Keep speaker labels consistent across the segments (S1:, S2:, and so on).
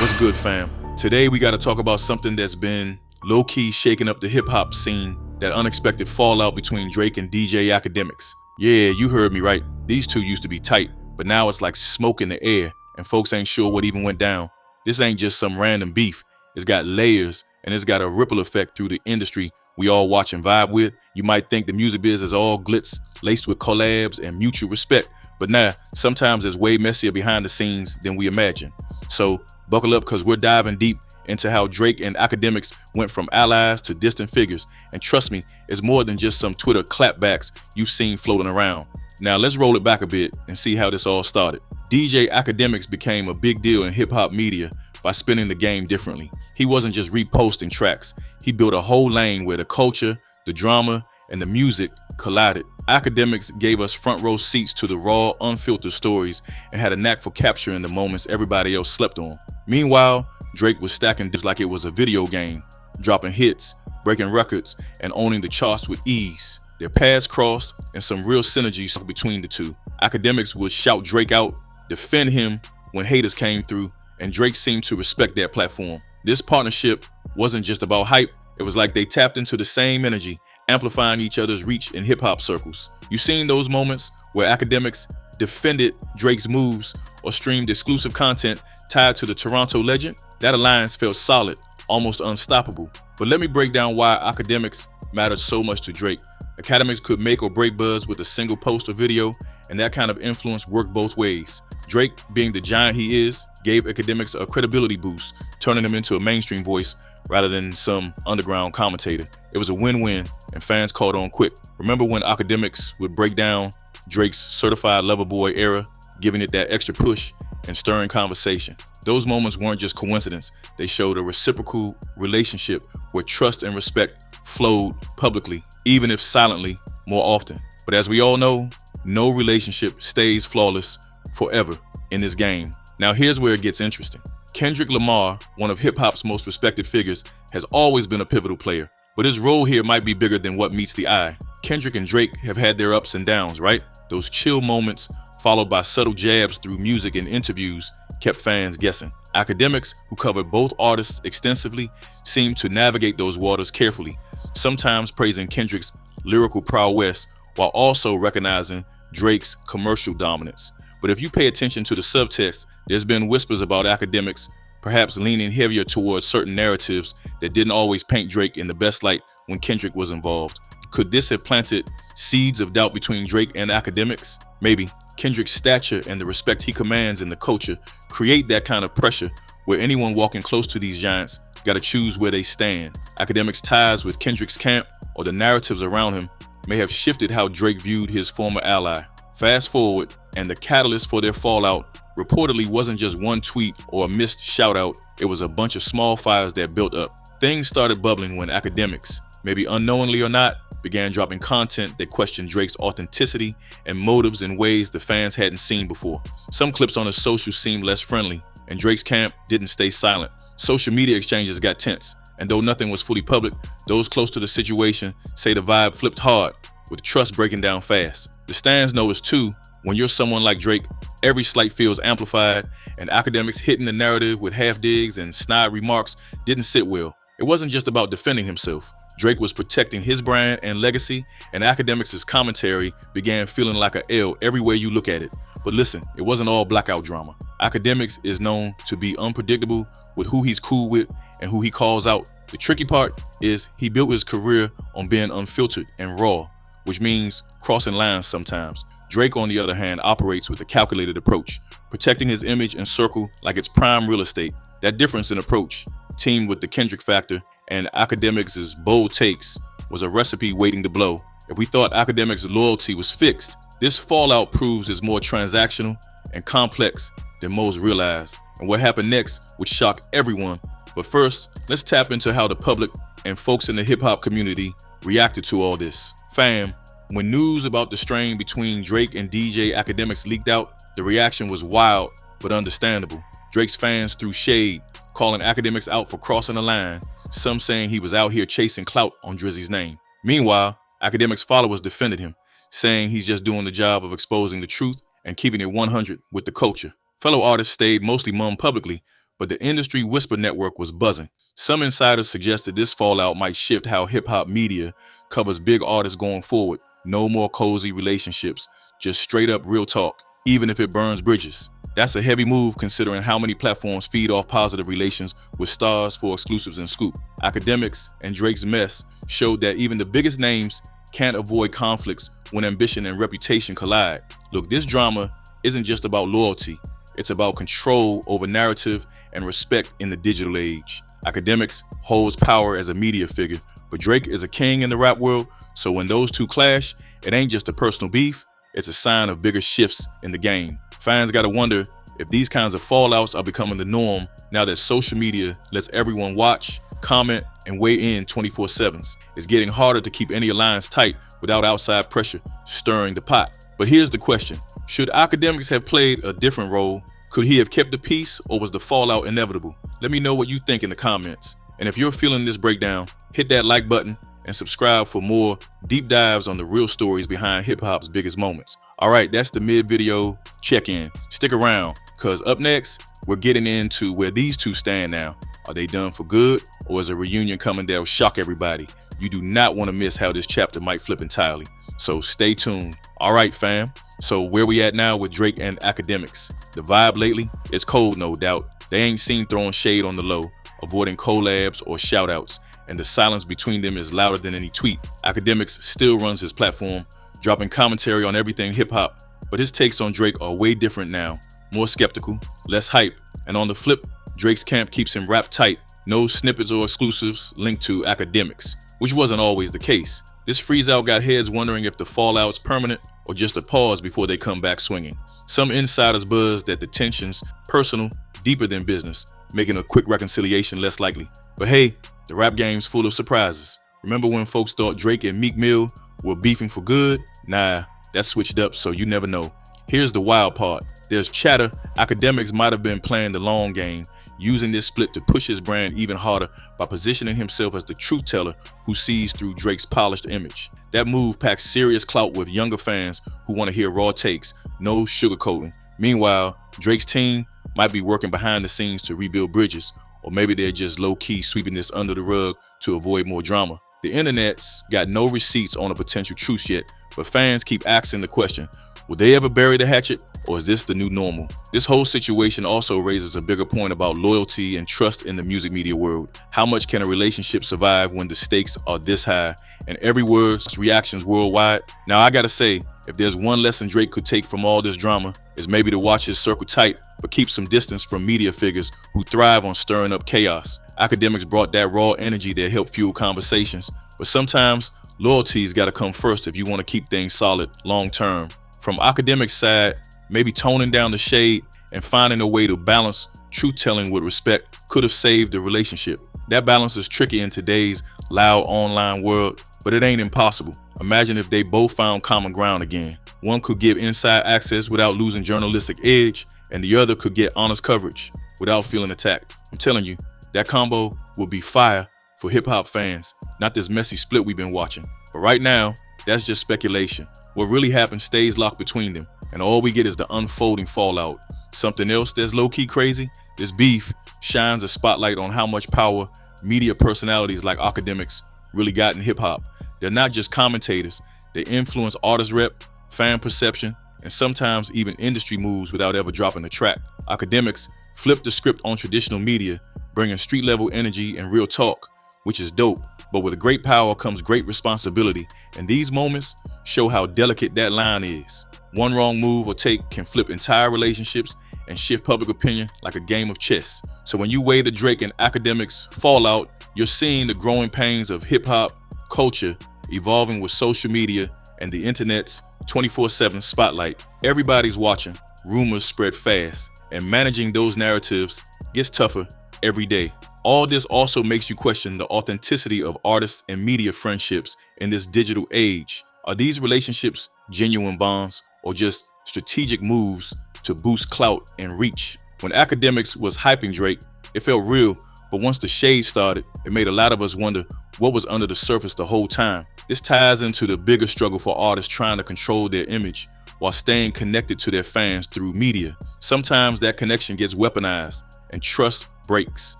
S1: What's good, fam? Today we got to talk about something that's been low-key shaking up the hip-hop scene, that unexpected fallout between Drake and DJ Akademiks. Yeah, you heard me right. These two used to be tight, but now it's like smoke in the air, and folks ain't sure what even went down. This ain't just some random beef. It's got layers, and it's got a ripple effect through the industry we all watch and vibe with. You might think the music biz is all glitz, laced with collabs and mutual respect, but nah, sometimes it's way messier behind the scenes than we imagine. So buckle up, because we're diving deep into how Drake and Akademiks went from allies to distant figures. And trust me, it's more than just some Twitter clapbacks you've seen floating around. Now let's roll it back a bit and see how this all started. DJ Akademiks became a big deal in hip-hop media by spinning the game differently. He wasn't just reposting tracks. He built a whole lane where the culture, the drama, and the music collided. Akademiks gave us front row seats to the raw, unfiltered stories and had a knack for capturing the moments everybody else slept on. Meanwhile, Drake was stacking just like it was a video game, dropping hits, breaking records, and owning the charts with ease. Their paths crossed, and some real synergy between the two. Akademiks would shout Drake out, defend him when haters came through, and Drake seemed to respect that platform. This partnership wasn't just about hype, it was like they tapped into the same energy, amplifying each other's reach in hip-hop circles. You seen those moments where Akademiks defended Drake's moves or streamed exclusive content tied to the Toronto legend? That alliance felt solid, almost unstoppable. But let me break down why Akademiks mattered so much to Drake. Akademiks could make or break buzz with a single post or video, and that kind of influence worked both ways. Drake, being the giant he is, gave Akademiks a credibility boost, turning him into a mainstream voice rather than some underground commentator. It was a win-win, and fans caught on quick. Remember when Akademiks would break down Drake's certified lover boy era, giving it that extra push and stirring conversation? Those moments weren't just coincidence. They showed a reciprocal relationship where trust and respect flowed publicly, even if silently, more often. But as we all know, no relationship stays flawless forever in this game. Now here's where it gets interesting. Kendrick Lamar, one of hip-hop's most respected figures, has always been a pivotal player, but his role here might be bigger than what meets the eye. Kendrick and Drake have had their ups and downs, right? Those chill moments, followed by subtle jabs through music and interviews, kept fans guessing. Akademiks, who covered both artists extensively, seemed to navigate those waters carefully, sometimes praising Kendrick's lyrical prowess while also recognizing Drake's commercial dominance. But if you pay attention to the subtext, there's been whispers about Akademiks perhaps leaning heavier towards certain narratives that didn't always paint Drake in the best light when Kendrick was involved. Could this have planted seeds of doubt between Drake and Akademiks? Maybe. Kendrick's stature and the respect he commands in the culture create that kind of pressure where anyone walking close to these giants gotta choose where they stand. Akademiks' ties with Kendrick's camp or the narratives around him may have shifted how Drake viewed his former ally. Fast forward, and the catalyst for their fallout reportedly wasn't just one tweet or a missed shout out, it was a bunch of small fires that built up. Things started bubbling when Akademiks, maybe unknowingly or not, began dropping content that questioned Drake's authenticity and motives in ways the fans hadn't seen before. Some clips on his socials seemed less friendly, and Drake's camp didn't stay silent. Social media exchanges got tense, and though nothing was fully public, those close to the situation say the vibe flipped hard, with trust breaking down fast. The stands noticed too, when you're someone like Drake, every slight feels amplified, and Akademiks hitting the narrative with half-digs and snide remarks didn't sit well. It wasn't just about defending himself. Drake was protecting his brand and legacy, and Akademiks' commentary began feeling like a L every way you look at it. But listen, it wasn't all blackout drama. Akademiks is known to be unpredictable with who he's cool with and who he calls out. The tricky part is he built his career on being unfiltered and raw, which means crossing lines sometimes. Drake, on the other hand, operates with a calculated approach, protecting his image and circle like it's prime real estate. That difference in approach, teamed with the Kendrick factor and Akademiks' bold takes, was a recipe waiting to blow. If we thought Akademiks' loyalty was fixed, this fallout proves it's more transactional and complex than most realize. And what happened next would shock everyone. But first, let's tap into how the public and folks in the hip-hop community reacted to all this. Fam, when news about the strain between Drake and DJ Akademiks leaked out, the reaction was wild but understandable. Drake's fans threw shade, calling Akademiks out for crossing the line, some saying he was out here chasing clout on Drizzy's name. Meanwhile, Akademiks' followers defended him, saying he's just doing the job of exposing the truth and keeping it 100 with the culture. Fellow artists stayed mostly mum publicly, but the industry whisper network was buzzing. Some insiders suggested this fallout might shift how hip-hop media covers big artists going forward. No more cozy relationships, just straight up real talk, even if it burns bridges. That's a heavy move considering how many platforms feed off positive relations with stars for exclusives and scoop. Akademiks and Drake's mess showed that even the biggest names can't avoid conflicts when ambition and reputation collide. Look, this drama isn't just about loyalty, it's about control over narrative and respect in the digital age. Akademiks holds power as a media figure, but Drake is a king in the rap world, so when those two clash, it ain't just a personal beef, it's a sign of bigger shifts in the game. Fans gotta wonder if these kinds of fallouts are becoming the norm now that social media lets everyone watch, comment, and weigh in 24/7. It's getting harder to keep any alliance tight without outside pressure stirring the pot. But here's the question. Should Akademiks have played a different role? Could he have kept the peace, or was the fallout inevitable? Let me know what you think in the comments. And if you're feeling this breakdown, hit that like button and subscribe for more deep dives on the real stories behind hip-hop's biggest moments. All right, that's the mid-video check-in. Stick around, because up next, we're getting into where these two stand now. Are they done for good, or is a reunion coming that'll shock everybody? You do not want to miss how this chapter might flip entirely, so stay tuned. All right, fam. So where we at now with Drake and Akademiks? The vibe lately is cold, no doubt. They ain't seen throwing shade on the low, avoiding collabs or shoutouts, and the silence between them is louder than any tweet. Akademiks still runs his platform, dropping commentary on everything hip-hop, but his takes on Drake are way different now. More skeptical, less hype, and on the flip, Drake's camp keeps him wrapped tight. No snippets or exclusives linked to Akademiks, which wasn't always the case. This freeze-out got heads wondering if the fallout's permanent or just a pause before they come back swinging. Some insiders buzzed that the tension's personal, deeper than business, making a quick reconciliation less likely. But hey, the rap game's full of surprises. Remember when folks thought Drake and Meek Mill were beefing for good? Nah, that's switched up, so you never know. Here's the wild part. There's chatter Akademiks might have been playing the long game, using this split to push his brand even harder by positioning himself as the truth teller who sees through Drake's polished image. That move packs serious clout with younger fans who want to hear raw takes, no sugarcoating. Meanwhile, Drake's team might be working behind the scenes to rebuild bridges, or maybe they're just low-key sweeping this under the rug to avoid more drama. The internet's got no receipts on a potential truce yet, but fans keep asking the question, will they ever bury the hatchet, or is this the new normal? This whole situation also raises a bigger point about loyalty and trust in the music media world. How much can a relationship survive when the stakes are this high and every word's reactions worldwide? Now I gotta say, if there's one lesson Drake could take from all this drama, is maybe to watch his circle tight, but keep some distance from media figures who thrive on stirring up chaos. Akademiks brought that raw energy that helped fuel conversations, but sometimes loyalty's gotta come first if you want to keep things solid long term. From Akademiks' side, maybe toning down the shade and finding a way to balance truth-telling with respect could have saved the relationship. That balance is tricky in today's loud online world, but it ain't impossible. Imagine if they both found common ground again. One could give inside access without losing journalistic edge, and the other could get honest coverage without feeling attacked. I'm telling you, that combo will be fire for hip-hop fans, not this messy split we've been watching. But right now, that's just speculation. What really happened stays locked between them, and all we get is the unfolding fallout. Something else that's low-key crazy, this beef shines a spotlight on how much power media personalities like Akademiks really got in hip-hop. They're not just commentators, they influence artist rep, fan perception, and sometimes even industry moves without ever dropping a track. Akademiks flip the script on traditional media, bringing street-level energy and real talk, which is dope. But with great power comes great responsibility, and these moments show how delicate that line is. One wrong move or take can flip entire relationships and shift public opinion like a game of chess. So when you weigh the Drake and Akademiks fallout, you're seeing the growing pains of hip-hop culture evolving with social media and the internet's 24/7 spotlight. Everybody's watching, rumors spread fast, and managing those narratives gets tougher every day. All this also makes you question the authenticity of artists and media friendships in this digital age. Are these relationships genuine bonds or just strategic moves to boost clout and reach? When Akademiks was hyping Drake, it felt real, but once the shade started, it made a lot of us wonder what was under the surface the whole time. This ties into the bigger struggle for artists trying to control their image while staying connected to their fans through media. Sometimes that connection gets weaponized, and trust breaks.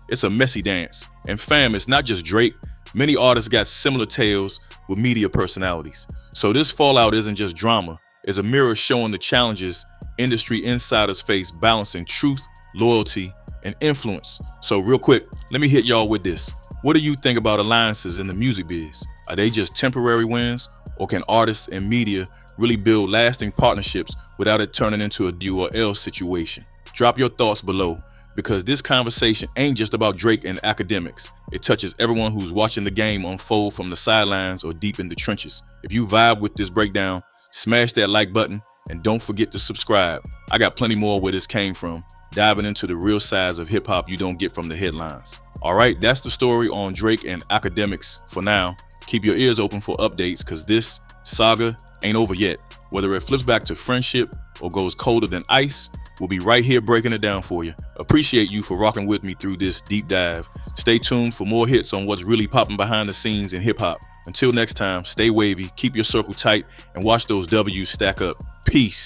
S1: It's a messy dance. And fam, it's not just Drake. Many artists got similar tales with media personalities. So this fallout isn't just drama. It's a mirror showing the challenges industry insiders face balancing truth, loyalty, and influence. So real quick, let me hit y'all with this. What do you think about alliances in the music biz? Are they just temporary wins, or can artists and media really build lasting partnerships without it turning into a do or else situation? Drop your thoughts below, because this conversation ain't just about Drake and Akademiks. It touches everyone who's watching the game unfold from the sidelines or deep in the trenches. If you vibe with this breakdown, smash that like button and don't forget to subscribe. I got plenty more where this came from, diving into the real sides of hip hop you don't get from the headlines. All right, that's the story on Drake and Akademiks for now. Keep your ears open for updates, because this saga ain't over yet. Whether it flips back to friendship or goes colder than ice, we'll be right here breaking it down for you. Appreciate you for rocking with me through this deep dive. Stay tuned for more hits on what's really popping behind the scenes in hip hop. Until next time, stay wavy, keep your circle tight, and watch those W's stack up. Peace.